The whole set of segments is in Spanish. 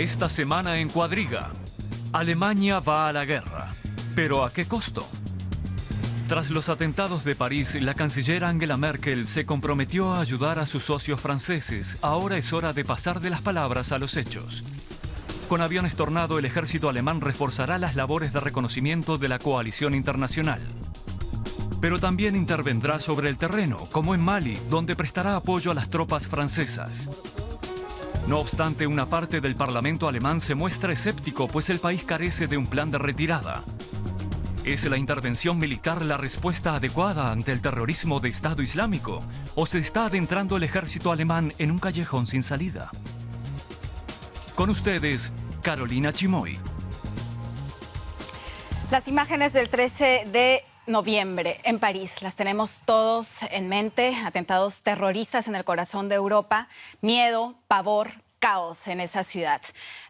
Esta semana en Cuadriga, Alemania va a la guerra. ¿Pero a qué costo? Tras los atentados de París, la canciller Angela Merkel se comprometió a ayudar a sus socios franceses. Ahora es hora de pasar de las palabras a los hechos. Con aviones Tornado, el ejército alemán reforzará las labores de reconocimiento de la coalición internacional. Pero también intervendrá sobre el terreno, como en Mali, donde prestará apoyo a las tropas francesas. No obstante, una parte del Parlamento alemán se muestra escéptico, pues el país carece de un plan de retirada. ¿Es la intervención militar la respuesta adecuada ante el terrorismo de Estado Islámico? ¿O se está adentrando el ejército alemán en un callejón sin salida? Con ustedes, Carolina Chimoy. Las imágenes del 13 de noviembre en París las tenemos todos en mente. Atentados terroristas en el corazón de Europa, miedo, pavor, caos en esa ciudad.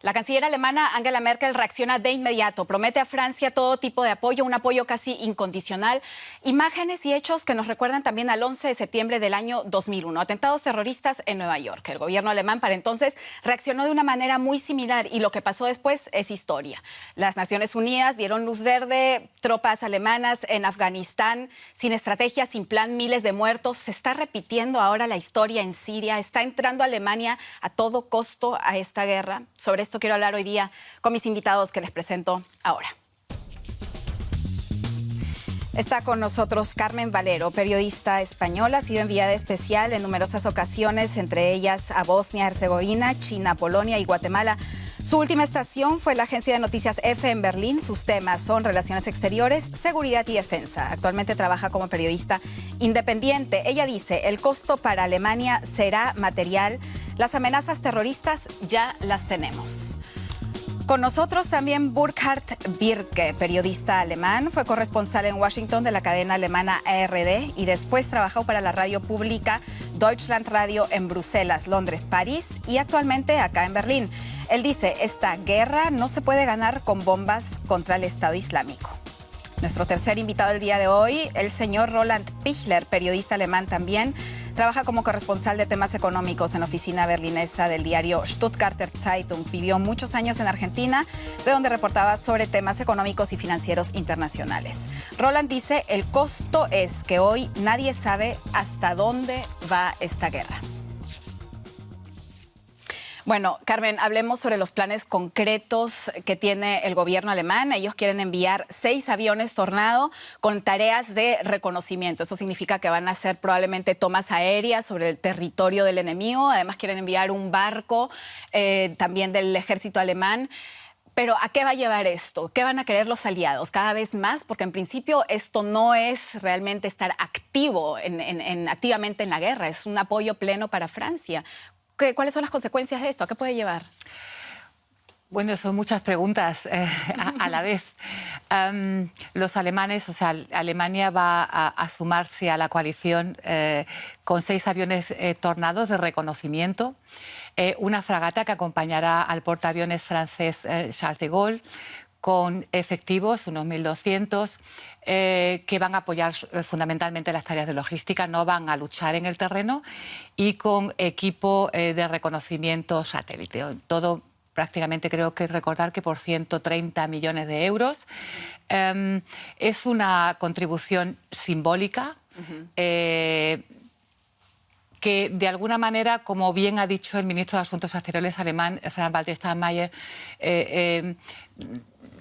La canciller alemana Angela Merkel reacciona de inmediato, promete a Francia todo tipo de apoyo, un apoyo casi incondicional. Imágenes y hechos que nos recuerdan también al 11 de septiembre del año 2001, atentados terroristas en Nueva York. El gobierno alemán para entonces reaccionó de una manera muy similar y lo que pasó después es historia. Las Naciones Unidas dieron luz verde, tropas alemanas en Afganistán, sin estrategia, sin plan, miles de muertos. Se está repitiendo ahora la historia en Siria, está entrando Alemania a todo costo a esta guerra. Sobre esto quiero hablar hoy día con mis invitados que les presento ahora. Está con nosotros Carmen Valero, periodista española, ha sido enviada especial en numerosas ocasiones, entre ellas a Bosnia, Herzegovina, China, Polonia y Guatemala. Su última estación fue la agencia de noticias EFE en Berlín. Sus temas son relaciones exteriores, seguridad y defensa. Actualmente trabaja como periodista independiente. Ella dice, el costo para Alemania será material. Las amenazas terroristas ya las tenemos. Con nosotros también Burkhard Birke, periodista alemán. Fue corresponsal en Washington de la cadena alemana ARD y después trabajó para la radio pública Deutschland Radio en Bruselas, Londres, París y actualmente acá en Berlín. Él dice, esta guerra no se puede ganar con bombas contra el Estado Islámico. Nuestro tercer invitado del día de hoy, el señor Roland Pichler, periodista alemán también. Trabaja como corresponsal de temas económicos en la oficina berlinesa del diario Stuttgarter Zeitung. Vivió muchos años en Argentina, de donde reportaba sobre temas económicos y financieros internacionales. Roland dice, el costo es que hoy nadie sabe hasta dónde va esta guerra. Bueno, Carmen, hablemos sobre los planes concretos que tiene el gobierno alemán. Ellos quieren enviar 6 aviones Tornado con tareas de reconocimiento. Eso significa que van a hacer probablemente tomas aéreas sobre el territorio del enemigo. Además, quieren enviar un barco también del ejército alemán. Pero ¿a qué va a llevar esto? ¿Qué van a querer los aliados? Cada vez más, porque en principio esto no es realmente estar activo activamente en la guerra. Es un apoyo pleno para Francia. ¿Cuáles son las consecuencias de esto? ¿A qué puede llevar? Bueno, son muchas preguntas a la vez. Los alemanes, o sea, Alemania va a sumarse a la coalición con 6 aviones Tornados de reconocimiento, una fragata que acompañará al portaaviones francés Charles de Gaulle, con efectivos, unos 1.200, que van a apoyar fundamentalmente las tareas de logística, no van a luchar en el terreno, y con equipo de reconocimiento satélite. Todo prácticamente creo que recordar que por 130 millones de euros. Es una contribución simbólica. Que de alguna manera, como bien ha dicho el ministro de Asuntos Exteriores alemán, Frank-Walter Steinmeier,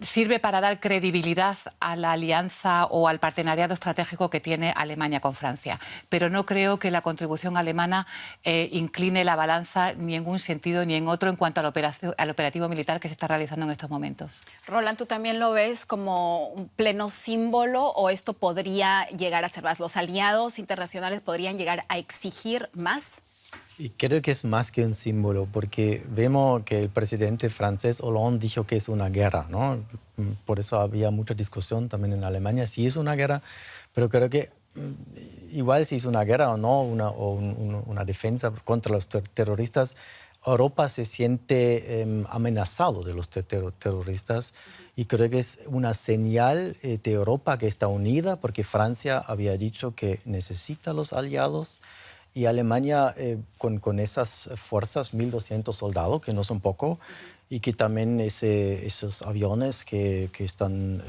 sirve para dar credibilidad a la alianza o al partenariado estratégico que tiene Alemania con Francia. Pero no creo que la contribución alemana incline la balanza ni en un sentido ni en otro en cuanto al operativo militar que se está realizando en estos momentos. Roland, ¿tú también lo ves como un pleno símbolo o esto podría llegar a ser más? ¿Los aliados internacionales podrían llegar a exigir más? Y creo que es más que un símbolo, porque vemos que el presidente francés Hollande dijo que es una guerra, ¿no? Por eso había mucha discusión también en Alemania, si es una guerra, pero creo que igual si es una guerra o no, una defensa contra los terroristas, Europa se siente amenazado de los terroristas y creo que es una señal de Europa que está unida, porque Francia había dicho que necesita a los aliados. Y Alemania, con esas fuerzas, 1.200 soldados, que no son poco, y que también esos aviones que están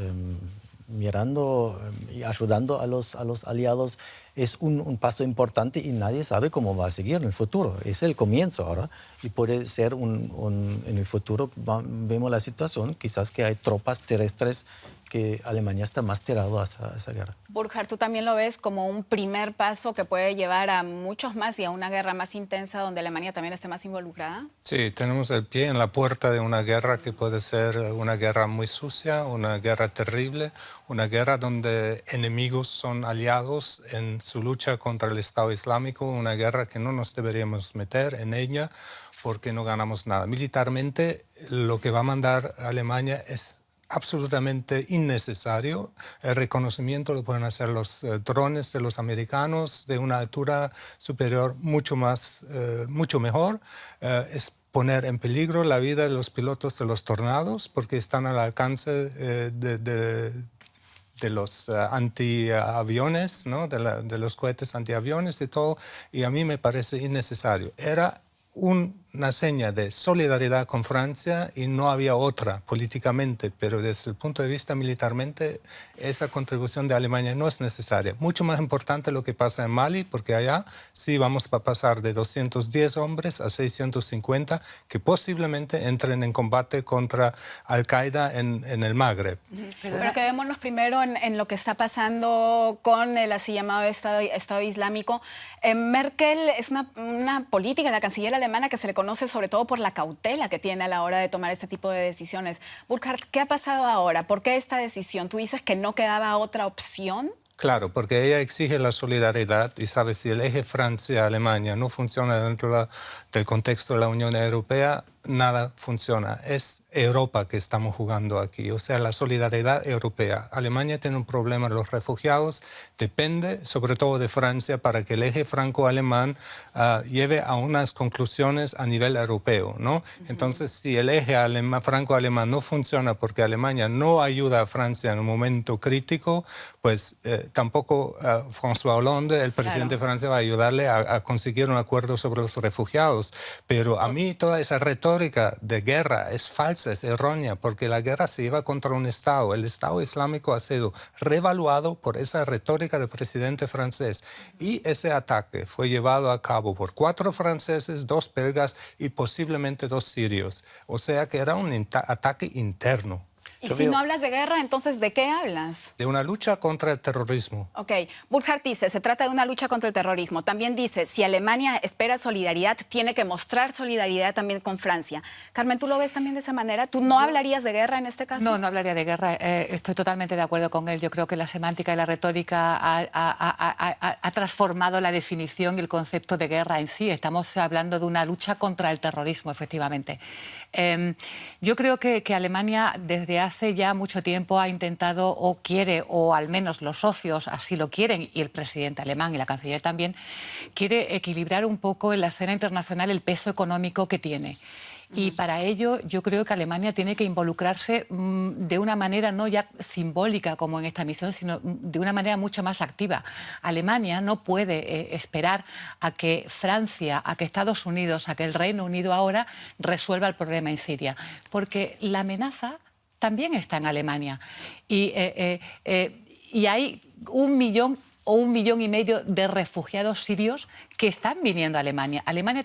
mirando y ayudando a los aliados, es un paso importante y nadie sabe cómo va a seguir en el futuro. Es el comienzo ahora y puede ser en el futuro, vemos la situación, quizás que hay tropas terrestres que Alemania está más tirado a esa guerra. Burkhard, ¿tú también lo ves como un primer paso que puede llevar a muchos más y a una guerra más intensa donde Alemania también esté más involucrada? Sí, tenemos el pie en la puerta de una guerra que puede ser una guerra muy sucia, una guerra terrible, una guerra donde enemigos son aliados en su lucha contra el Estado Islámico, una guerra que no nos deberíamos meter en ella porque no ganamos nada. Militarmente, lo que va a mandar Alemania es absolutamente innecesario. El reconocimiento lo pueden hacer los drones de los americanos de una altura superior mucho mejor. Es poner en peligro la vida de los pilotos de los Tornados porque están al alcance de los antiaviones, ¿no? de los cohetes antiaviones y todo, y a mí me parece innecesario. Era una seña de solidaridad con Francia y no había otra políticamente, pero desde el punto de vista militarmente esa contribución de Alemania no es necesaria. Mucho más importante lo que pasa en Mali, porque allá sí vamos a pasar de 210 hombres a 650 que posiblemente entren en combate contra Al-Qaeda en el Magreb. Pero quedémonos primero en lo que está pasando con el así llamado Estado Islámico. Merkel es una política, la canciller alemana, que se le conoce sobre todo por la cautela que tiene a la hora de tomar este tipo de decisiones. Burkhard, ¿qué ha pasado ahora? ¿Por qué esta decisión? ¿Tú dices que no quedaba otra opción? Claro, porque ella exige la solidaridad y sabe si el eje Francia-Alemania no funciona dentro del contexto de la Unión Europea, nada funciona. Es Europa que estamos jugando aquí, o sea, la solidaridad europea. Alemania tiene un problema de los refugiados, depende sobre todo de Francia para que el eje franco-alemán lleve a unas conclusiones a nivel europeo, ¿no? Entonces, si el eje franco-alemán no funciona porque Alemania no ayuda a Francia en un momento crítico, pues tampoco François Hollande, el presidente de Francia, va a ayudarle a conseguir un acuerdo sobre los refugiados. Pero a mí toda esa retórica de guerra es falsa, es errónea, porque la guerra se lleva contra un Estado. El Estado Islámico ha sido revaluado por esa retórica del presidente francés. Y ese ataque fue llevado a cabo por 4 franceses, 2 belgas y posiblemente 2 sirios. O sea que era un ataque interno. Y si no hablas de guerra, entonces, ¿de qué hablas? De una lucha contra el terrorismo. Ok. Burkhard dice, se trata de una lucha contra el terrorismo. También dice, si Alemania espera solidaridad, tiene que mostrar solidaridad también con Francia. Carmen, ¿tú lo ves también de esa manera? ¿Tú no hablarías de guerra en este caso? No, no hablaría de guerra. Estoy totalmente de acuerdo con él. Yo creo que la semántica y la retórica ha transformado la definición y el concepto de guerra en sí. Estamos hablando de una lucha contra el terrorismo, efectivamente. Yo creo que Alemania desde hace ya mucho tiempo ha intentado o quiere, o al menos los socios así lo quieren, y el presidente alemán y la canciller también, quiere equilibrar un poco en la escena internacional el peso económico que tiene. Y para ello yo creo que Alemania tiene que involucrarse de una manera no ya simbólica como en esta misión, sino de una manera mucho más activa. Alemania no puede esperar a que Francia, a que Estados Unidos, a que el Reino Unido ahora resuelva el problema en Siria, porque la amenaza también está en Alemania. Y hay 1 millón o 1,5 millones de refugiados sirios que están viniendo a Alemania. Alemania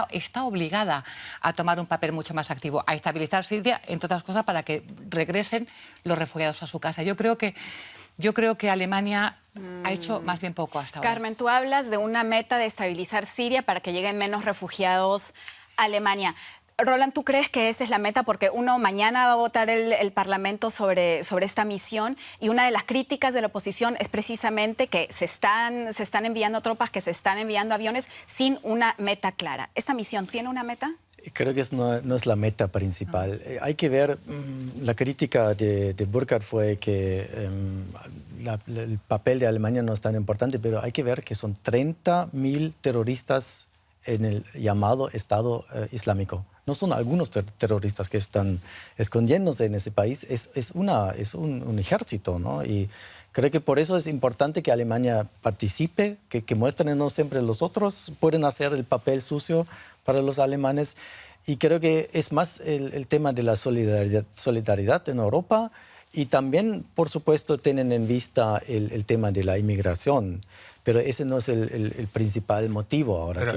está obligada a tomar un papel mucho más activo, a estabilizar Siria, entre otras cosas, para que regresen los refugiados a su casa. Yo creo que Alemania ha hecho más bien poco hasta ahora. Carmen, tú hablas de una meta de estabilizar Siria para que lleguen menos refugiados a Alemania. Roland, ¿tú crees que esa es la meta? Porque mañana va a votar el Parlamento sobre esta misión y una de las críticas de la oposición es precisamente que se están enviando tropas, que se están enviando aviones sin una meta clara. ¿Esta misión tiene una meta? Creo que no es la meta principal. Hay que ver, la crítica de Burkhard fue que el papel de Alemania no es tan importante, pero hay que ver que son 30.000 terroristas en el llamado Estado Islámico. No son algunos terroristas que están escondiéndose en ese país, es un ejército, ¿no? Y creo que por eso es importante que Alemania participe, que muestren no siempre los otros, pueden hacer el papel sucio para los alemanes. Y creo que es más el tema de la solidaridad en Europa y también, por supuesto, tienen en vista el tema de la inmigración. Pero ese no es el principal motivo ahora. Pero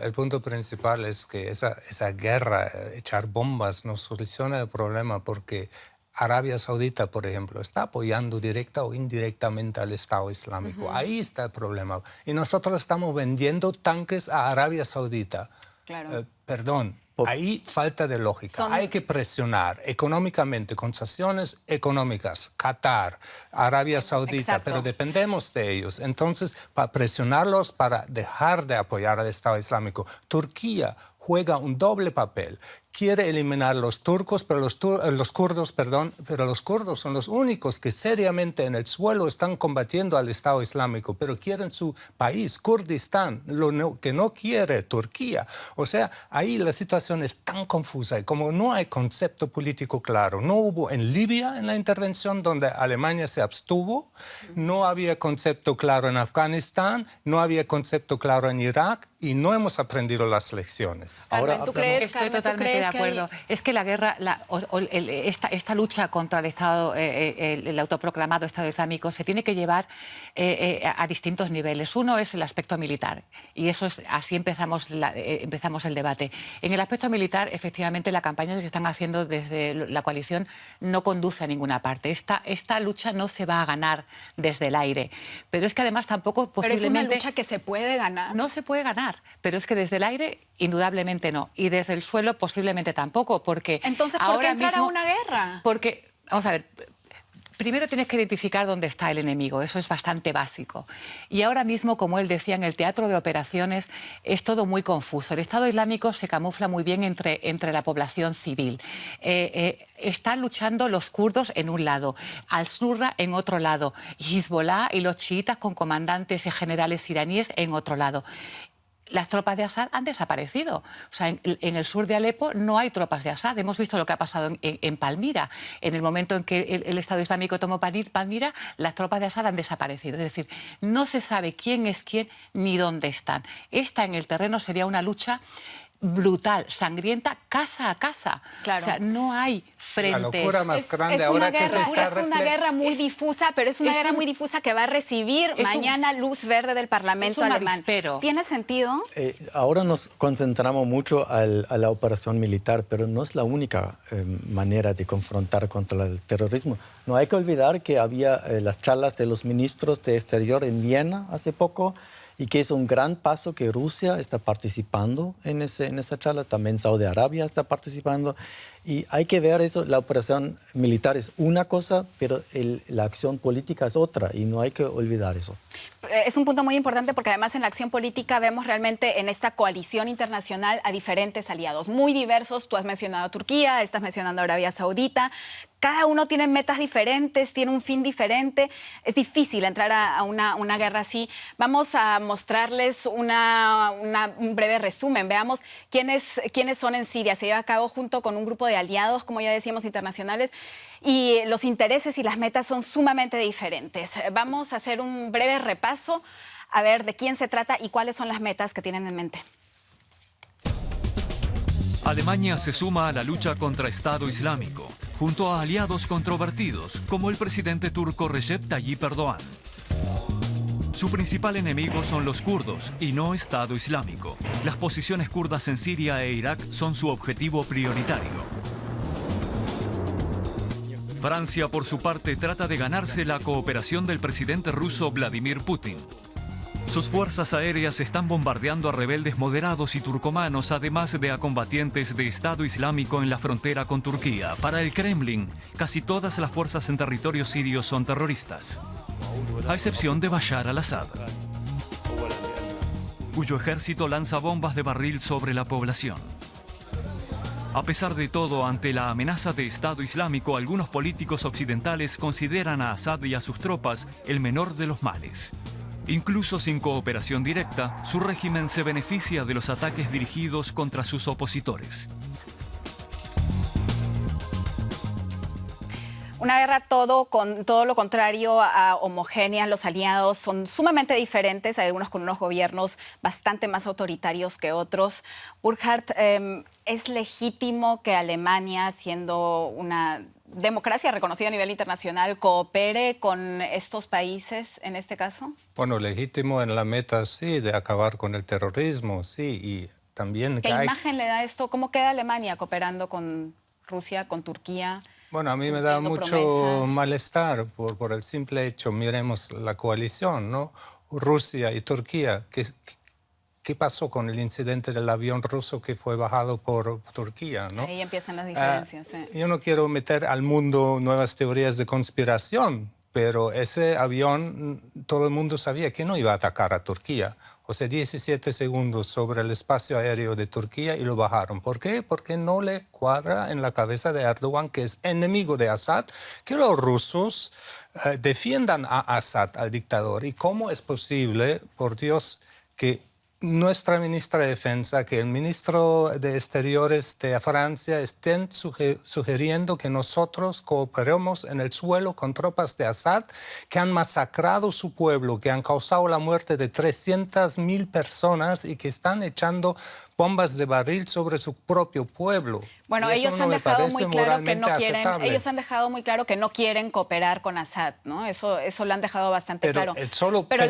el punto principal es que esa guerra, echar bombas, no soluciona el problema porque Arabia Saudita, por ejemplo, está apoyando directa o indirectamente al Estado Islámico. Ahí está el problema. Y nosotros estamos vendiendo tanques a Arabia Saudita. Claro. Perdón. Ahí falta de lógica. Hay que presionar económicamente, con sanciones económicas, Qatar, Arabia Saudita, Exacto. pero dependemos de ellos. Entonces, para presionarlos para dejar de apoyar al Estado Islámico, Turquía juega un doble papel. Quiere eliminar los turcos, pero los kurdos, perdón, pero los kurdos son los únicos que seriamente en el suelo están combatiendo al Estado Islámico, pero quieren su país, Kurdistán, que no quiere Turquía. O sea, ahí la situación es tan confusa y como no hay concepto político claro, no hubo en Libia en la intervención donde Alemania se abstuvo, no había concepto claro en Afganistán, no había concepto claro en Irak y no hemos aprendido las lecciones. Carmen, Estoy totalmente de acuerdo. Es que la guerra, esta lucha contra el Estado, el autoproclamado Estado Islámico, se tiene que llevar a distintos niveles. Uno es el aspecto militar, y eso es así empezamos el debate. En el aspecto militar, efectivamente, la campaña que se están haciendo desde la coalición no conduce a ninguna parte. Esta lucha no se va a ganar desde el aire. Pero es que además tampoco posiblemente... Pero es una lucha que se puede ganar. No se puede ganar, pero es que desde el aire indudablemente no. Y desde el suelo posiblemente tampoco, porque... Entonces, ¿por qué entrar a una guerra? Porque, vamos a ver, primero tienes que identificar dónde está el enemigo, eso es bastante básico. Y ahora mismo, como él decía, en el teatro de operaciones es todo muy confuso. El Estado Islámico se camufla muy bien entre la población civil. Están luchando los kurdos en un lado, al-Nusra en otro lado, Hezbollah y los chiitas con comandantes y generales iraníes en otro lado. Las tropas de Assad han desaparecido. O sea, en el sur de Alepo no hay tropas de Assad. Hemos visto lo que ha pasado en Palmira. En el momento en que el Estado Islámico tomó Palmira, las tropas de Assad han desaparecido. Es decir, no se sabe quién es quién ni dónde están. Esta en el terreno sería una lucha brutal, sangrienta, casa a casa. Claro. O sea, no hay frentes. La locura más grande ahora que se está Es una guerra muy difusa, pero es una guerra muy difusa que va a recibir mañana luz verde del Parlamento alemán. Avispero. ¿Tiene sentido? Ahora nos concentramos mucho a la operación militar, pero no es la única manera de confrontar contra el terrorismo. No hay que olvidar que había las charlas de los ministros de Exterior en Viena hace poco, y que es un gran paso que Rusia está participando en esa charla, también Saudi Arabia está participando, y hay que ver eso. La operación militar es una cosa, pero la acción política es otra, y no hay que olvidar eso. Es un punto muy importante porque además en la acción política vemos realmente en esta coalición internacional a diferentes aliados, muy diversos. Tú has mencionado a Turquía, estás mencionando a Arabia Saudita. Cada uno tiene metas diferentes, tiene un fin diferente. Es difícil entrar a una guerra así. Vamos a mostrarles un breve resumen. Veamos quiénes son en Siria. Se lleva a cabo junto con un grupo de aliados, como ya decíamos, internacionales, y los intereses y las metas son sumamente diferentes. Vamos a hacer un breve repaso a ver de quién se trata y cuáles son las metas que tienen en mente. Alemania se suma a la lucha contra Estado Islámico, junto a aliados controvertidos como el presidente turco Recep Tayyip Erdogan. Su principal enemigo son los kurdos y no Estado Islámico. Las posiciones kurdas en Siria e Irak son su objetivo prioritario. Francia, por su parte, trata de ganarse la cooperación del presidente ruso Vladimir Putin. Sus fuerzas aéreas están bombardeando a rebeldes moderados y turcomanos, además de a combatientes de Estado Islámico en la frontera con Turquía. Para el Kremlin, casi todas las fuerzas en territorio sirio son terroristas, a excepción de Bashar al-Assad, cuyo ejército lanza bombas de barril sobre la población. A pesar de todo, ante la amenaza de Estado Islámico, algunos políticos occidentales consideran a Assad y a sus tropas el menor de los males. Incluso sin cooperación directa, su régimen se beneficia de los ataques dirigidos contra sus opositores. Una guerra todo lo contrario a homogénea. Los aliados son sumamente diferentes, hay algunos con unos gobiernos bastante más autoritarios que otros. Burkhard, ¿es legítimo que Alemania, siendo una democracia reconocida a nivel internacional, coopere con estos países en este caso? Bueno, legítimo en la meta, sí, de acabar con el terrorismo, sí, y también... ¿Qué imagen le da esto? ¿Cómo queda Alemania cooperando con Rusia, con Turquía? Bueno, a mí me da mucho malestar por el simple hecho, miremos la coalición, ¿no? Rusia y Turquía. ¿Qué pasó con el incidente del avión ruso que fue bajado por Turquía, ¿no? Ahí empiezan las diferencias. Sí. Yo no quiero meter al mundo nuevas teorías de conspiración, pero ese avión, todo el mundo sabía que no iba a atacar a Turquía. O sea, 17 segundos sobre el espacio aéreo de Turquía y lo bajaron. ¿Por qué? Porque no le cuadra en la cabeza de Erdogan, que es enemigo de Assad, que los rusos defiendan a Assad, al dictador. ¿Y cómo es posible, por Dios, que nuestra ministra de Defensa, que el ministro de Exteriores de Francia estén sugiriendo que nosotros cooperemos en el suelo con tropas de Assad que han masacrado su pueblo, que han causado la muerte de 300.000 personas y que están echando bombas de barril sobre su propio pueblo? Bueno, ellos han dejado muy claro que no quieren. Ellos han dejado muy claro que no quieren cooperar con Assad, ¿no? Eso lo han dejado bastante claro. Pero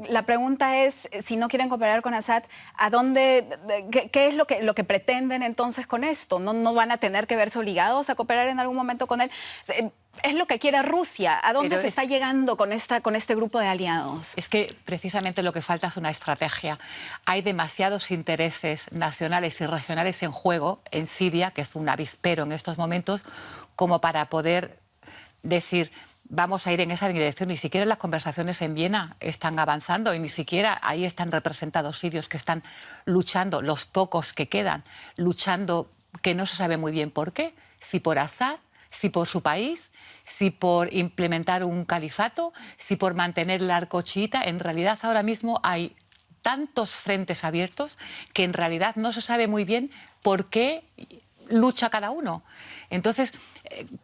la pregunta es, si no quieren cooperar con Assad, ¿a dónde? ¿Qué es lo que pretenden entonces con esto? ¿No van a tener que verse obligados a cooperar en algún momento con él? Es lo que quiere Rusia. ¿A dónde se está llegando con este grupo de aliados? Es que precisamente lo que falta es una estrategia. Hay demasiados intereses nacionales y regionales en juego en Siria, que es un avispero en estos momentos, como para poder decir, vamos a ir en esa dirección. Ni siquiera las conversaciones en Viena están avanzando y ni siquiera ahí están representados sirios que están luchando, los pocos que quedan, luchando que no se sabe muy bien por qué, si por Assad, si por su país, si por implementar un califato, si por mantener el arco chiita. En realidad ahora mismo hay tantos frentes abiertos que en realidad no se sabe muy bien por qué lucha cada uno. Entonces,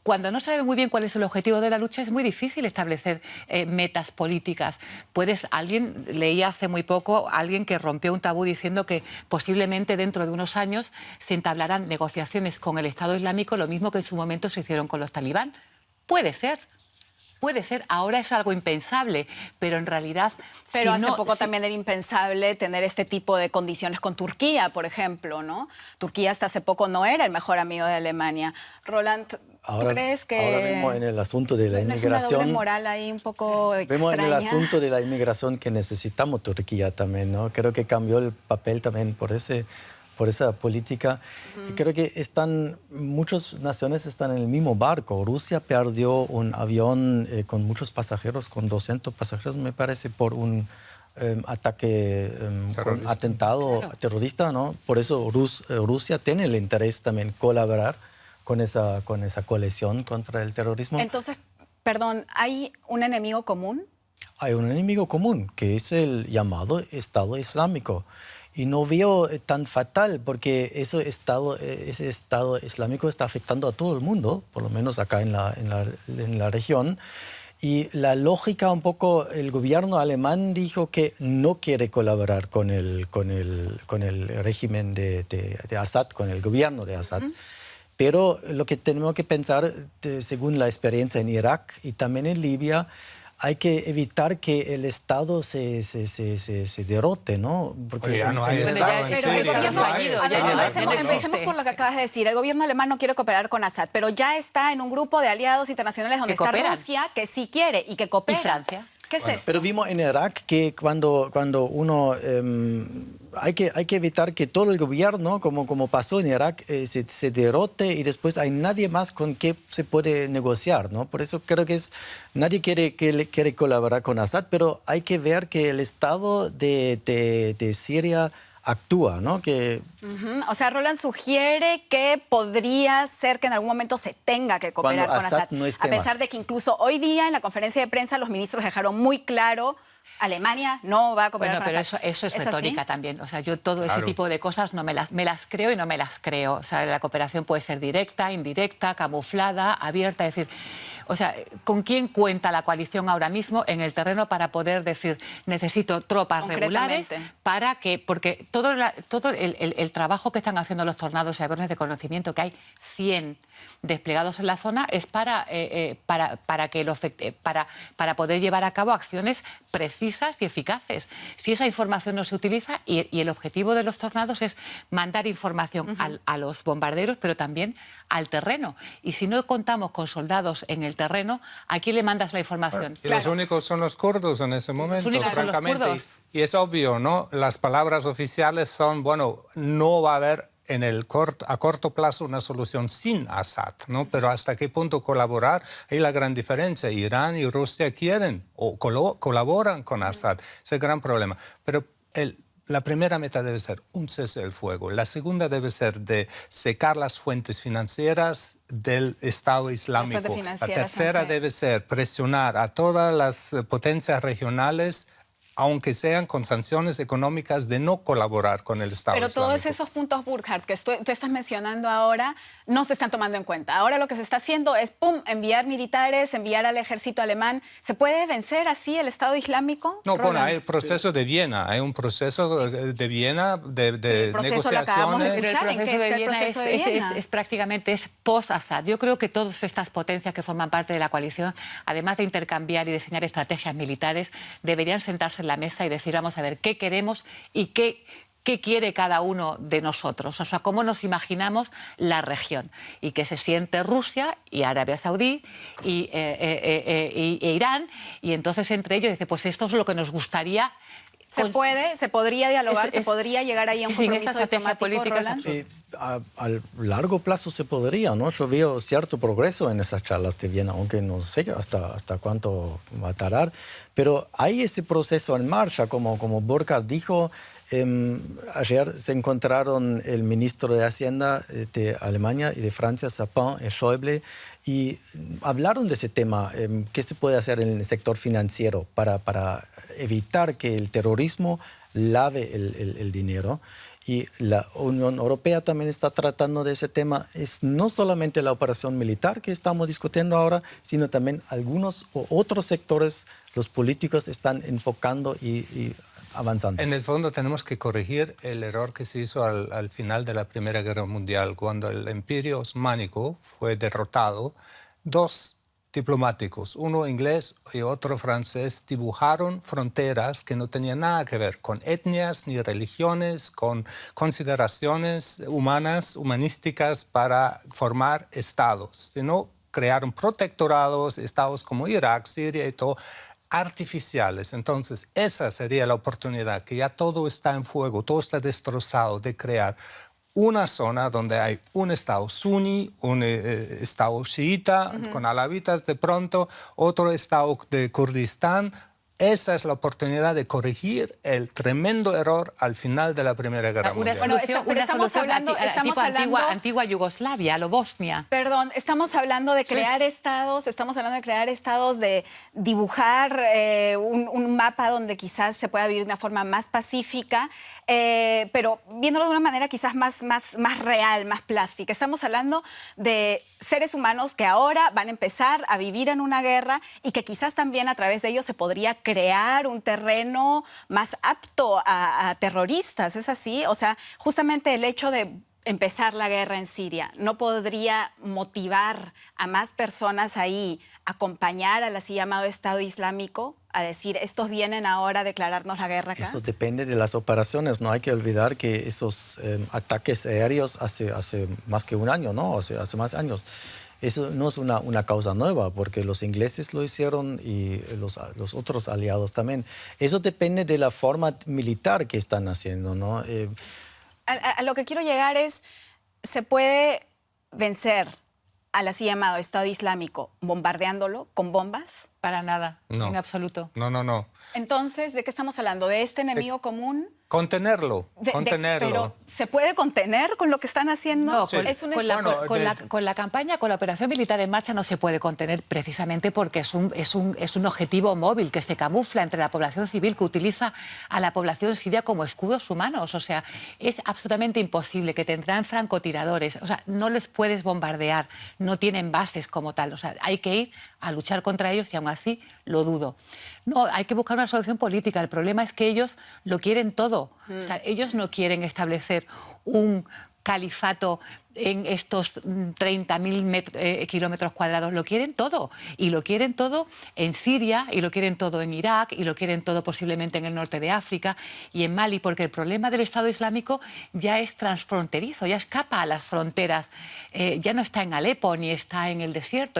cuando no se sabe muy bien cuál es el objetivo de la lucha, es muy difícil establecer metas políticas. Leí hace muy poco alguien que rompió un tabú diciendo que posiblemente dentro de unos años se entablarán negociaciones con el Estado Islámico, lo mismo que en su momento se hicieron con los talibán. Puede ser. Ahora es algo impensable, pero en realidad... Pero hace poco también era impensable tener este tipo de condiciones con Turquía, por ejemplo, ¿no? Turquía hasta hace poco no era el mejor amigo de Alemania. Roland, ¿tú crees que...? Ahora vemos en el asunto de la inmigración... Es una doble moral ahí un poco extraña. Vemos en el asunto de la inmigración que necesitamos Turquía también, ¿no? Creo que cambió el papel también por esa política. Creo que muchas naciones están en el mismo barco. Rusia perdió un avión con muchos pasajeros, con 200 pasajeros, me parece, por un atentado terrorista, ¿no? Por eso Rusia tiene el interés también colaborar con esa coalición contra el terrorismo. Entonces, perdón, ¿hay un enemigo común? Hay un enemigo común, que es el llamado Estado Islámico. Y no veo tan fatal, porque ese Estado Islámico está afectando a todo el mundo, por lo menos acá en la región. Y la lógica un poco, el gobierno alemán dijo que no quiere colaborar con el régimen de Assad, con el gobierno de Assad. Pero lo que tenemos que pensar, según la experiencia en Irak y también en Libia, hay que evitar que el Estado se derrote, ¿no? Porque ya no hay Estado en Siria. Empecemos por lo que acabas de decir. El gobierno alemán no quiere cooperar con Assad, pero ya está en un grupo de aliados internacionales donde está Rusia, que sí quiere y que coopera. ¿Y Francia? ¿Qué es esto? Pero vimos en Irak que cuando uno... hay que evitar que todo el gobierno, como pasó en Irak, se derrote y después hay nadie más con quien se puede negociar, ¿no? Por eso creo que nadie quiere colaborar con Assad, pero hay que ver que el Estado de Siria actúa, ¿no? O sea, Roland sugiere que podría ser que en algún momento se tenga que cooperar con Assad. No a pesar de que incluso hoy día en la conferencia de prensa los ministros dejaron muy claro Alemania no va a cooperar bueno, con pero Assad. eso es retórica así? también. O sea, yo todo ese tipo de cosas no me las creo y no me las creo. O sea, la cooperación puede ser directa, indirecta, camuflada, abierta. Es decir, o sea, ¿con quién cuenta la coalición ahora mismo en el terreno para poder decir necesito tropas regulares para que, porque todo el trabajo que están haciendo los tornados y aviones de conocimiento, que hay 100 desplegados en la zona, es para poder llevar a cabo acciones precisas y eficaces. Si esa información no se utiliza, y el objetivo de los tornados es mandar información a los bombarderos, pero también al terreno. Y si no contamos con soldados en el terreno, ¿a quién le mandas la información? Y los únicos son los kurdos en ese momento, francamente. Son los kurdos. Y es obvio, ¿no? Las palabras oficiales son, bueno, no va a haber a corto plazo una solución sin Assad, ¿no? Pero hasta qué punto colaborar, hay la gran diferencia. Irán y Rusia quieren o colaboran con Assad. Es el gran problema. Pero la primera meta debe ser un cese del fuego. La segunda debe ser de secar las fuentes financieras del Estado Islámico. La tercera debe ser presionar a todas las potencias regionales, aunque sean con sanciones económicas, de no colaborar con el Estado Islámico. Pero todos esos puntos, Burkhard, que tú estás mencionando ahora, no se están tomando en cuenta. Ahora lo que se está haciendo es, enviar militares, enviar al ejército alemán. ¿Se puede vencer así el Estado Islámico? No, bueno, hay el proceso de Viena, hay un proceso de Viena de negociaciones. Pero el proceso de Viena es prácticamente post-Assad. Yo creo que todas estas potencias que forman parte de la coalición, además de intercambiar y diseñar estrategias militares, deberían sentarse en la mesa y decir, vamos a ver, ¿qué queremos y qué quiere cada uno de nosotros? O sea, cómo nos imaginamos la región. Y que se siente Rusia y Arabia Saudí e Irán, y entonces entre ellos dice, pues esto es lo que nos gustaría. Se podría dialogar, se podría llegar ahí a un compromiso diplomático, Roland. A largo plazo se podría, ¿no? Yo veo cierto progreso en esas charlas de Viena, aunque no sé hasta cuánto va a tardar, pero hay ese proceso en marcha, como Burkhard dijo. Ayer se encontraron el ministro de Hacienda de Alemania y de Francia, Sapin y Schäuble, y hablaron de ese tema, qué se puede hacer en el sector financiero para evitar que el terrorismo lave el dinero. Y la Unión Europea también está tratando de ese tema. Es no solamente la operación militar que estamos discutiendo ahora, sino también algunos otros sectores, los políticos están enfocando y avanzando. En el fondo tenemos que corregir el error que se hizo al final de la Primera Guerra Mundial, cuando el Imperio Osmánico fue derrotado. Dos diplomáticos, uno inglés y otro francés, dibujaron fronteras que no tenían nada que ver con etnias ni religiones, con consideraciones humanísticas para formar estados, sino crearon protectorados, estados como Irak, Siria y todo, artificiales. Entonces, esa sería la oportunidad, que ya todo está en fuego, todo está destrozado, de crear una zona donde hay un estado suní, un estado chiita, con alavitas de pronto, otro estado de Kurdistán. Esa es la oportunidad de corregir el tremendo error al final de la Primera Guerra Mundial. Una solución antigua Yugoslavia, a lo Bosnia. Perdón, estamos hablando de crear estados, de dibujar un mapa donde quizás se pueda vivir de una forma más pacífica, pero viéndolo de una manera quizás más real, más plástica. Estamos hablando de seres humanos que ahora van a empezar a vivir en una guerra y que quizás también a través de ellos se podría crear un terreno más apto a terroristas, ¿es así? O sea, justamente el hecho de empezar la guerra en Siria no podría motivar a más personas ahí a acompañar al así llamado Estado Islámico, a decir, estos vienen ahora a declararnos la guerra acá. Eso depende de las operaciones. No hay que olvidar que esos ataques aéreos hace más que un año, ¿no? Hace más años. Eso no es una causa nueva, porque los ingleses lo hicieron y los otros aliados también. Eso depende de la forma militar que están haciendo, ¿no? A lo que quiero llegar es, ¿se puede vencer al así llamado Estado Islámico bombardeándolo con bombas? Para nada, No. en absoluto. No. Entonces, ¿de qué estamos hablando? ¿De este enemigo común? Contenerlo. Pero ¿se puede contener con lo que están haciendo? No, Es un con la campaña, con la operación militar en marcha no se puede contener precisamente porque es un objetivo móvil que se camufla entre la población civil, que utiliza a la población siria como escudos humanos. O sea, es absolutamente imposible, que tendrán francotiradores. O sea, no les puedes bombardear, no tienen bases como tal. O sea, hay que ir a luchar contra ellos y aún así lo dudo. No, hay que buscar una solución política. El problema es que ellos lo quieren todo. O sea, ellos no quieren establecer un califato en estos 30.000 kilómetros cuadrados. Lo quieren todo. Y lo quieren todo en Siria, y lo quieren todo en Irak, y lo quieren todo posiblemente en el norte de África y en Mali, porque el problema del Estado Islámico ya es transfronterizo, ya escapa a las fronteras. Ya no está en Alepo ni está en el desierto,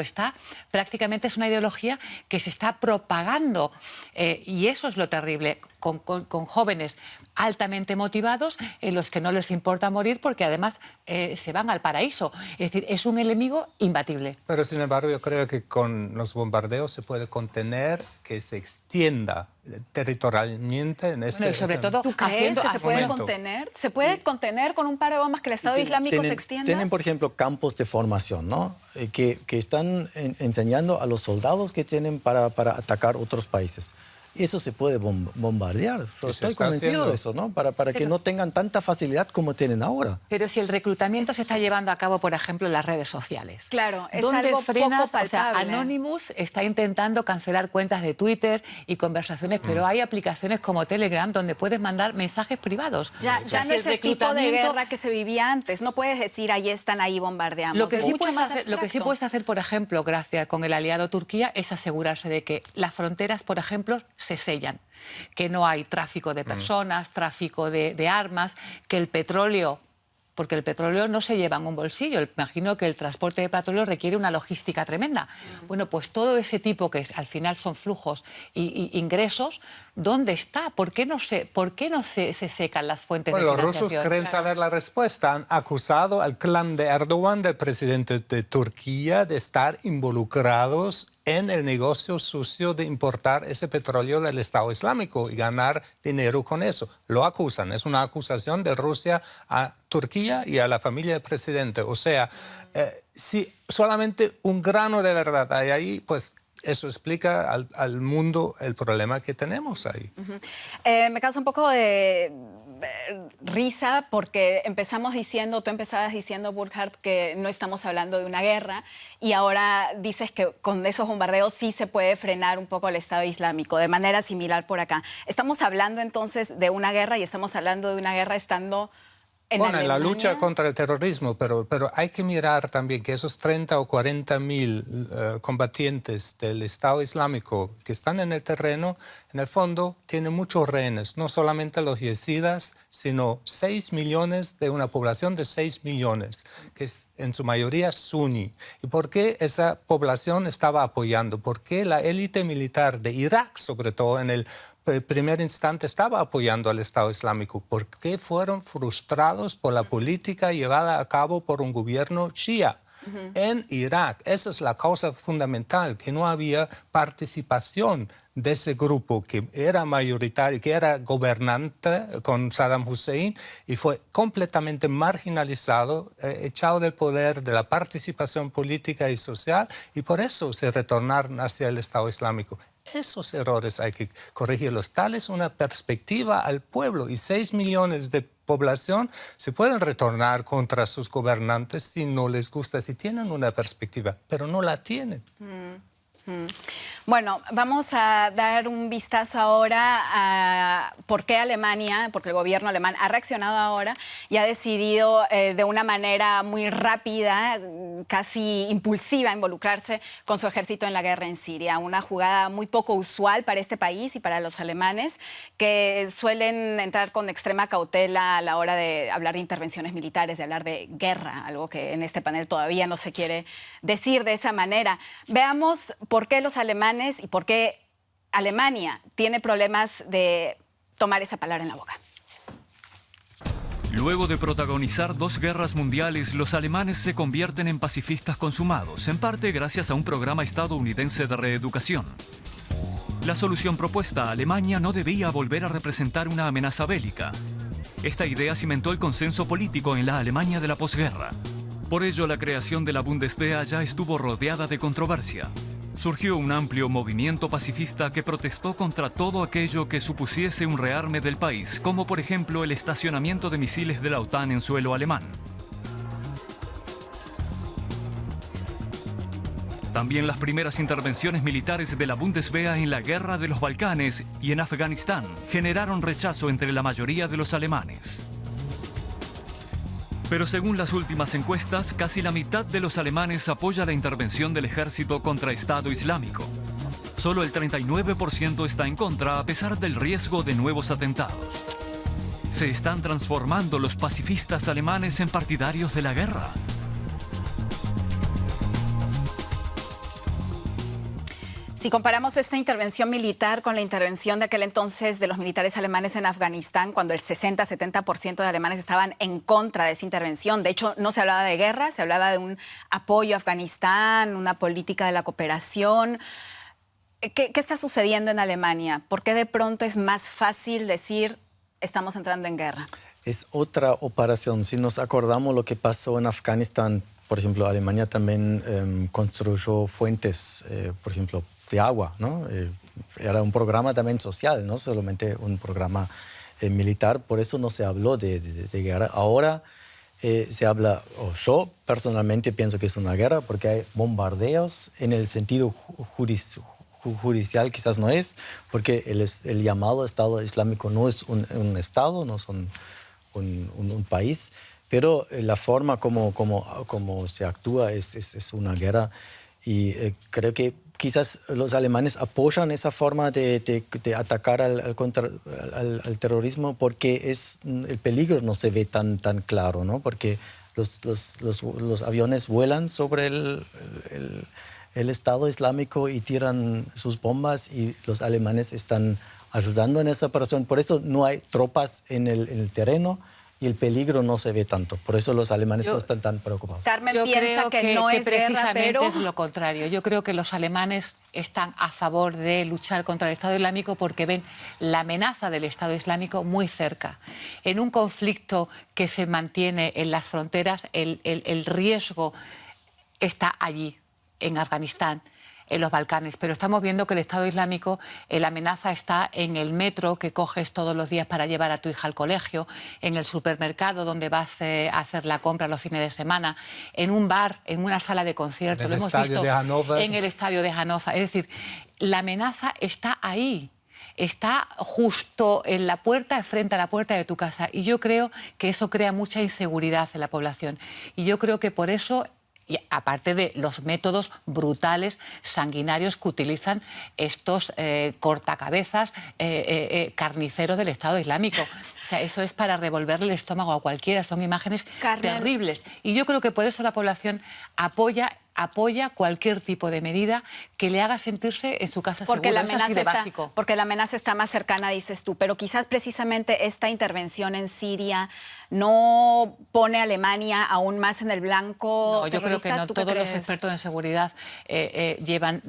prácticamente es una ideología que se está propagando. Y eso es lo terrible, con jóvenes altamente motivados en los que no les importa morir porque además se van al paraíso. Es decir, es un enemigo imbatible. Pero sin embargo yo creo que con los bombardeos se puede contener que se extienda territorialmente en este... Bueno, y sobre todo, ¿tú crees que se puede contener? ¿Se puede contener con un par de bombas que el Estado Islámico se extienda? Tienen, por ejemplo, campos de formación, ¿no? Que están enseñando a los soldados que tienen para atacar otros países. Y eso se puede bombardear. Estoy convencido de eso, ¿no? Para que no tengan tanta facilidad como tienen ahora. Pero si el reclutamiento se está llevando a cabo, por ejemplo, en las redes sociales. Claro, es ¿dónde algo frenas? poco palpable. O sea, Anonymous está intentando cancelar cuentas de Twitter y conversaciones, pero hay aplicaciones como Telegram donde puedes mandar mensajes privados. Ya Si no es el tipo de guerra que se vivía antes. No puedes decir, ahí están, ahí bombardeamos. Lo que Es sí puedes hacer, por ejemplo, gracias con el aliado Turquía, es asegurarse de que las fronteras, por ejemplo, se sellan, que no hay tráfico de personas, tráfico de armas, que el petróleo, porque el petróleo no se lleva en un bolsillo, imagino que el transporte de petróleo requiere una logística tremenda. Bueno, pues todo ese tipo que al final son flujos y ingresos, ¿dónde está? ¿Por qué no se secan las fuentes de financiación? Los rusos creen saber la respuesta. Han acusado al clan de Erdogan, del presidente de Turquía, de estar involucrados en el negocio sucio de importar ese petróleo del Estado Islámico y ganar dinero con eso. Lo acusan. Es una acusación de Rusia a Turquía y a la familia del presidente. O sea, si solamente un grano de verdad hay ahí, pues eso explica al mundo el problema que tenemos ahí. Me causa un poco de risa porque tú empezabas diciendo, Burkhard, que no estamos hablando de una guerra y ahora dices que con esos bombardeos sí se puede frenar un poco el Estado Islámico, de manera similar por acá. Estamos hablando entonces de una guerra y estamos hablando de una guerra estando en la lucha contra el terrorismo, pero hay que mirar también que esos 30 o 40 mil combatientes del Estado Islámico que están en el terreno, en el fondo tienen muchos rehenes, no solamente los yezidas, sino 6 millones de una población de 6 millones, que es en su mayoría suní. ¿Y por qué esa población estaba apoyando? ¿Por qué la élite militar de Irak, sobre todo en el primer instante, estaba apoyando al Estado Islámico? ¿Por qué fueron frustrados por la política llevada a cabo por un gobierno chií en Irak? Esa es la causa fundamental, que no había participación de ese grupo que era mayoritario, que era gobernante con Saddam Hussein y fue completamente marginalizado, echado del poder, de la participación política y social, y por eso se retornaron hacia el Estado Islámico. Esos errores hay que corregirlos. Tal es una perspectiva al pueblo y 6 millones de población se pueden retornar contra sus gobernantes si no les gusta, si tienen una perspectiva, pero no la tienen. Bueno, vamos a dar un vistazo ahora a por qué Alemania, porque el gobierno alemán ha reaccionado ahora y ha decidido de una manera muy rápida, casi impulsiva, involucrarse con su ejército en la guerra en Siria. Una jugada muy poco usual para este país y para los alemanes, que suelen entrar con extrema cautela a la hora de hablar de intervenciones militares, de hablar de guerra, algo que en este panel todavía no se quiere decir de esa manera. Veamos por qué los alemanes y por qué Alemania tiene problemas de tomar esa palabra en la boca. Luego de protagonizar 2 guerras mundiales, los alemanes se convierten en pacifistas consumados, en parte gracias a un programa estadounidense de reeducación. La solución propuesta: Alemania no debía volver a representar una amenaza bélica. Esta idea cimentó el consenso político en la Alemania de la posguerra. Por ello, la creación de la Bundeswehr ya estuvo rodeada de controversia. Surgió un amplio movimiento pacifista que protestó contra todo aquello que supusiese un rearme del país, como por ejemplo el estacionamiento de misiles de la OTAN en suelo alemán. También las primeras intervenciones militares de la Bundeswehr en la Guerra de los Balcanes y en Afganistán generaron rechazo entre la mayoría de los alemanes. Pero según las últimas encuestas, casi la mitad de los alemanes apoya la intervención del ejército contra Estado Islámico. Solo el 39% está en contra, a pesar del riesgo de nuevos atentados. ¿Se están transformando los pacifistas alemanes en partidarios de la guerra? Si comparamos esta intervención militar con la intervención de aquel entonces de los militares alemanes en Afganistán, cuando el 60-70% de alemanes estaban en contra de esa intervención, de hecho no se hablaba de guerra, se hablaba de un apoyo a Afganistán, una política de la cooperación. ¿Qué está sucediendo en Alemania? ¿Por qué de pronto es más fácil decir estamos entrando en guerra? Es otra operación. Si nos acordamos lo que pasó en Afganistán, por ejemplo, Alemania también construyó fuentes, por ejemplo, de agua, ¿no? Era un programa también social, no solamente un programa militar, por eso no se habló de guerra. Ahora se habla, o yo personalmente pienso que es una guerra porque hay bombardeos en el sentido judicial, quizás no es, porque el llamado Estado Islámico no es un Estado, no es un país, pero la forma como se actúa es una guerra y creo que quizás los alemanes apoyan esa forma de atacar al terrorismo porque el peligro no se ve tan claro, ¿no? Porque los aviones vuelan sobre el Estado Islámico y tiran sus bombas y los alemanes están ayudando en esa operación. Por eso no hay tropas en el terreno y el peligro no se ve tanto. Por eso los alemanes no están tan preocupados. Carmen piensa que no es guerra, pero es lo contrario. Yo creo que los alemanes están a favor de luchar contra el Estado Islámico porque ven la amenaza del Estado Islámico muy cerca. En un conflicto que se mantiene en las fronteras, el riesgo está allí, en Afganistán, en los Balcanes, pero estamos viendo que el Estado Islámico, la amenaza está en el metro que coges todos los días para llevar a tu hija al colegio, en el supermercado donde vas a hacer la compra los fines de semana, en un bar, en una sala de conciertos, lo hemos visto en el estadio de Hannover. Es decir, la amenaza está ahí. Está justo en la puerta, frente a la puerta de tu casa. Y yo creo que eso crea mucha inseguridad en la población. Y yo creo que por eso, y aparte de los métodos brutales, sanguinarios que utilizan estos cortacabezas carniceros del Estado Islámico. O sea, eso es para revolverle el estómago a cualquiera. Son imágenes terribles. Y yo creo que por eso la población apoya cualquier tipo de medida que le haga sentirse en su casa porque seguro. La amenaza porque la amenaza está más cercana, dices tú. Pero quizás precisamente esta intervención en Siria no pone a Alemania aún más en el blanco. No, yo creo que no. Todos los expertos en seguridad llevan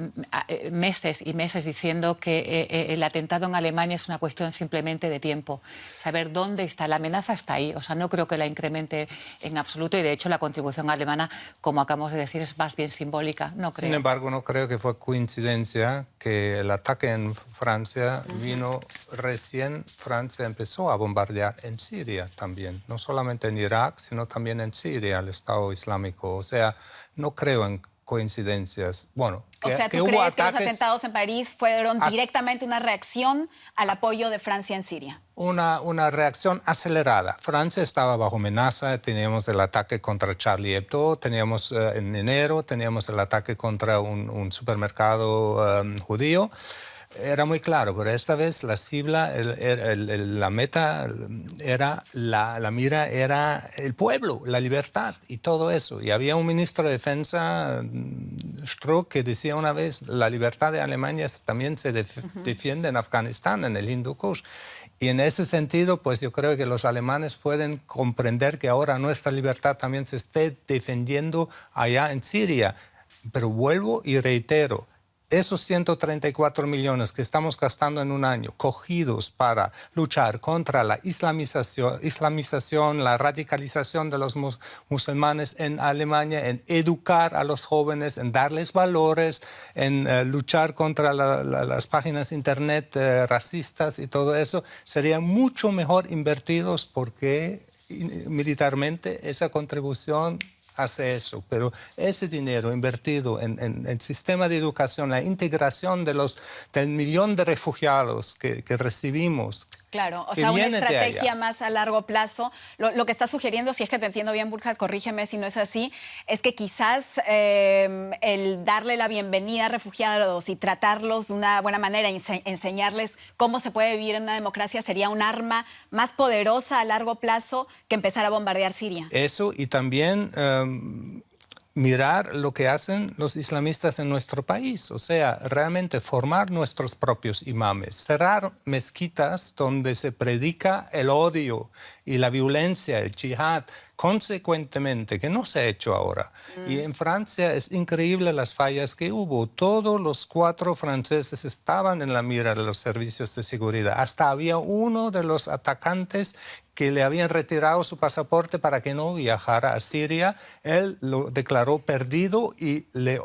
meses y meses diciendo que el atentado en Alemania es una cuestión simplemente de tiempo. Saber dónde está. La amenaza está ahí. O sea, no creo que la incremente en absoluto. Y de hecho la contribución alemana, como acabamos de decir, es más bien simbólica. No creo. Sin embargo, no creo que fue coincidencia que el ataque en Francia vino recién. Francia empezó a bombardear en Siria también. No solamente en Irak, sino también en Siria, el Estado Islámico. O sea, no creo en coincidencias. Bueno, ¿tú crees que los atentados en París fueron directamente una reacción al apoyo de Francia en Siria? Una reacción acelerada. Francia estaba bajo amenaza, teníamos el ataque contra Charlie Hebdo, teníamos en enero, teníamos el ataque contra un supermercado judío. Era muy claro, pero esta vez la sigla, la meta era, la mira era el pueblo, la libertad y todo eso. Y había un ministro de Defensa, Struck, que decía una vez, la libertad de Alemania también se defiende en Afganistán, en el Hindu Kush. Y en ese sentido, pues yo creo que los alemanes pueden comprender que ahora nuestra libertad también se esté defendiendo allá en Siria. Pero vuelvo y reitero, esos 134 millones que estamos gastando en un año, cogidos para luchar contra la islamización, la radicalización de los musulmanes en Alemania, en educar a los jóvenes, en darles valores, en luchar contra las páginas internet racistas y todo eso, serían mucho mejor invertidos porque militarmente esa contribución hace eso, pero ese dinero invertido en el sistema de educación, la integración del millón de refugiados que recibimos. Claro, o sea, una estrategia más a largo plazo. Lo que está sugiriendo, si es que te entiendo bien, Burkhard, corrígeme si no es así, es que quizás el darle la bienvenida a refugiados y tratarlos de una buena manera, enseñarles cómo se puede vivir en una democracia, sería un arma más poderosa a largo plazo que empezar a bombardear Siria. Eso, y también mirar lo que hacen los islamistas en nuestro país, o sea, realmente formar nuestros propios imames, cerrar mezquitas donde se predica el odio y la violencia, el yihad, consecuentemente, que no se ha hecho ahora. Y en Francia es increíble las fallas que hubo. Todos los 4 franceses estaban en la mira de los servicios de seguridad. Hasta había uno de los atacantes que le habían retirado su pasaporte para que no viajara a Siria. Él lo declaró perdido y le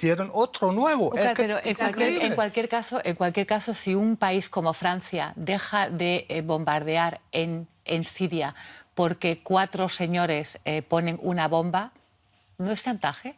dieron otro nuevo. Okay, pero en cualquier caso, si un país como Francia deja de bombardear en Siria porque 4 señores ponen una bomba, ¿no es chantaje?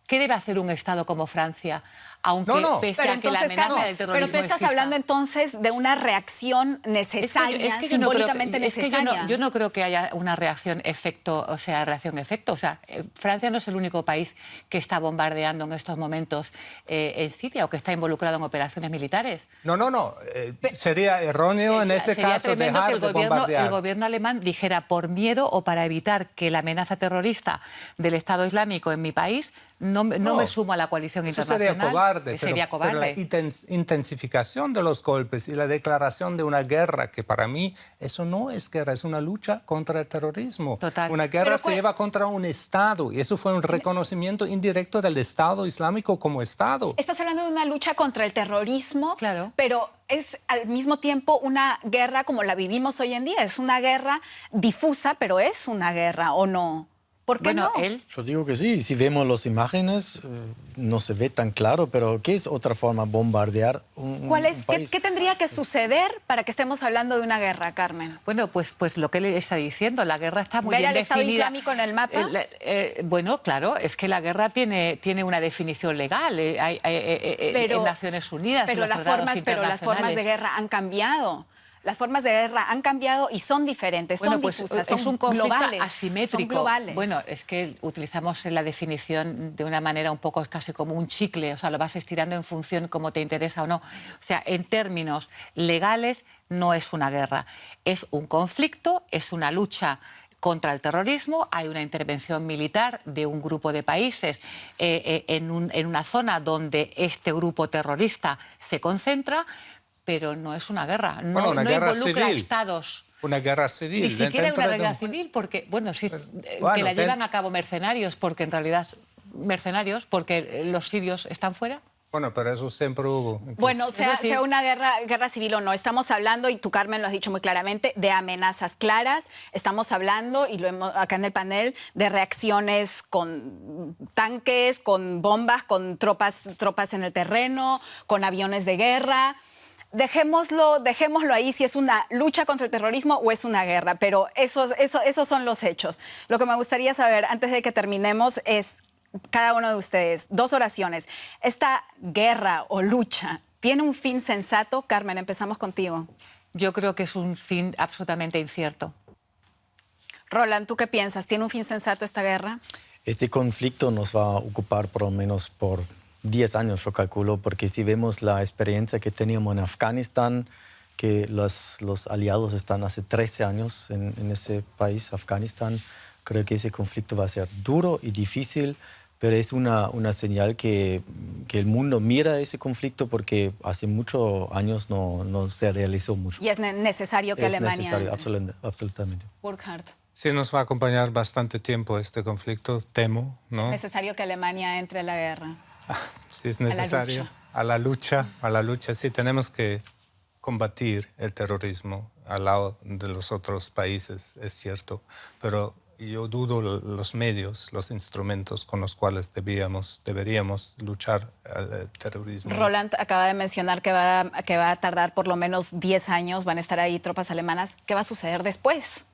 ¿Qué debe hacer un Estado como Francia, aunque pese a que la amenaza del terrorismo Pero tú estás hablando entonces de una reacción necesaria, simbólicamente necesaria. Yo no creo que haya una reacción-efecto, o sea, reacción-efecto. O sea, Francia no es el único país que está bombardeando en estos momentos en Siria o que está involucrado en operaciones militares. No. Sería erróneo en ese caso dejar de bombardear. El gobierno alemán dijera por miedo o para evitar que la amenaza terrorista del Estado Islámico en mi país no me sumo a la coalición internacional. Sería cobarde. Pero la intensificación de los golpes y la declaración de una guerra, que para mí eso no es guerra, es una lucha contra el terrorismo. Total. Una guerra se lleva contra un Estado y eso fue un reconocimiento indirecto del Estado Islámico como Estado. Estás hablando de una lucha contra el terrorismo, claro, pero es al mismo tiempo una guerra como la vivimos hoy en día. Es una guerra difusa, pero es una guerra, ¿o no? ¿Por qué no? Yo digo que sí. Si vemos las imágenes, no se ve tan claro, pero ¿qué es otra forma de bombardear un país? ¿Qué tendría que suceder para que estemos hablando de una guerra, Carmen? Bueno, pues lo que le está diciendo, la guerra está muy bien definida. ¿Ver al Estado Islámico en el mapa? Bueno, claro, es que la guerra tiene una definición legal en Naciones Unidas, pero las formas de guerra han cambiado. Las formas de guerra han cambiado y son diferentes, son difusas, son es un conflicto globales, asimétrico. Son globales. Bueno, es que utilizamos la definición de una manera un poco casi como un chicle, o sea, lo vas estirando en función como te interesa o no. O sea, en términos legales no es una guerra, es un conflicto, es una lucha contra el terrorismo, hay una intervención militar de un grupo de países en una zona donde este grupo terrorista se concentra, pero no es una guerra, no involucra civil. estados. Una guerra civil. Ni siquiera una guerra civil, porque, que la llevan a cabo mercenarios, porque en realidad mercenarios, porque los sirios están fuera. Bueno, pero eso siempre hubo. Entonces, bueno, sea una guerra civil o no, estamos hablando, y tú, Carmen, lo has dicho muy claramente, de amenazas claras. Estamos hablando, y lo hemos acá en el panel, de reacciones con tanques, con bombas, con tropas en el terreno, con aviones de guerra. Dejémoslo ahí si es una lucha contra el terrorismo o es una guerra, pero esos son los hechos. Lo que me gustaría saber, antes de que terminemos, es cada uno de ustedes, 2 oraciones. ¿Esta guerra o lucha tiene un fin sensato? Carmen, empezamos contigo. Yo creo que es un fin absolutamente incierto. Roland, ¿tú qué piensas? ¿Tiene un fin sensato esta guerra? Este conflicto nos va a ocupar por lo menos por 10 años, yo calculo, porque si vemos la experiencia que teníamos en Afganistán, que los aliados están hace 13 años en ese país, Afganistán, creo que ese conflicto va a ser duro y difícil, pero es una señal que el mundo mira ese conflicto porque hace muchos años no se realizó mucho. Y es necesario que Alemania... Es necesario, absolutamente. Burkhard. Sí, nos va a acompañar bastante tiempo este conflicto, temo, ¿no? Es necesario que Alemania entre a la guerra. Sí, es necesario. A la lucha, sí, tenemos que combatir el terrorismo al lado de los otros países, es cierto, pero yo dudo los medios, los instrumentos con los cuales deberíamos luchar al terrorismo. Roland acaba de mencionar que va a tardar por lo menos 10 años, van a estar ahí tropas alemanas. ¿Qué va a suceder después?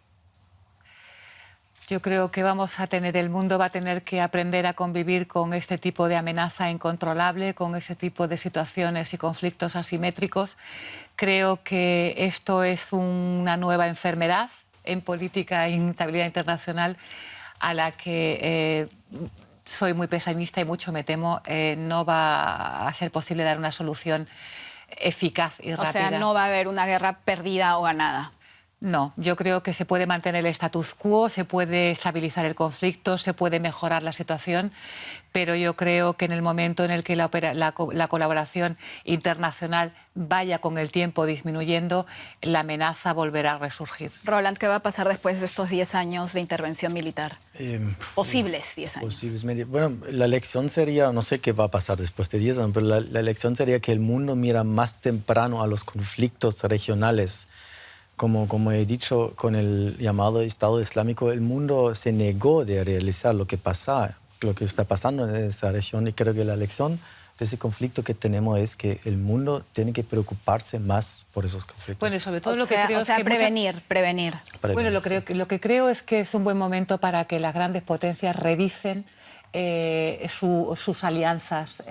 Yo creo que el mundo va a tener que aprender a convivir con este tipo de amenaza incontrolable, con este tipo de situaciones y conflictos asimétricos. Creo que esto es una nueva enfermedad en política e inestabilidad internacional a la que soy muy pesimista y mucho me temo no va a ser posible dar una solución eficaz y rápida. O sea, no va a haber una guerra perdida o ganada. No, yo creo que se puede mantener el status quo, se puede estabilizar el conflicto, se puede mejorar la situación, pero yo creo que en el momento en el que la colaboración internacional vaya con el tiempo disminuyendo, la amenaza volverá a resurgir. Roland, ¿qué va a pasar después de estos 10 años de intervención militar? Posibles 10 años. Bueno, la lección sería, no sé qué va a pasar después de 10 años, pero la lección sería que el mundo mira más temprano a los conflictos regionales. Como he dicho, con el llamado Estado Islámico, el mundo se negó de realizar lo que está pasando en esa región, y creo que la lección de ese conflicto que tenemos es que el mundo tiene que preocuparse más por esos conflictos. Bueno, y sobre todo lo que creo es que prevenir. Bueno, lo que creo es que es un buen momento para que las grandes potencias revisen sus alianzas.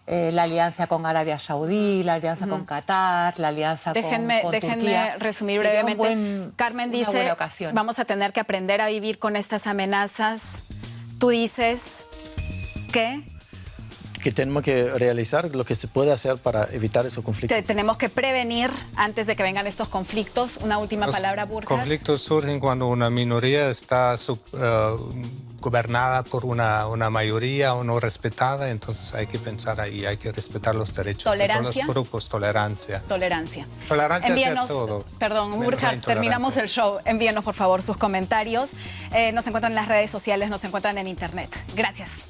La alianza con Arabia Saudí, la alianza con Qatar, la alianza con Turquía. Déjenme resumir brevemente. Carmen dice, vamos a tener que aprender a vivir con estas amenazas. Tú dices que tenemos que realizar lo que se puede hacer para evitar esos conflictos. Tenemos que prevenir antes de que vengan estos conflictos. Una última palabra, Burkhard. Los conflictos surgen cuando una minoría está gobernada por una mayoría o no respetada, entonces hay que pensar ahí, hay que respetar los derechos de todos los grupos. Tolerancia hacia todo. Perdón, Burkhard, terminamos el show. Envíenos, por favor, sus comentarios. Nos encuentran en las redes sociales, nos encuentran en internet. Gracias.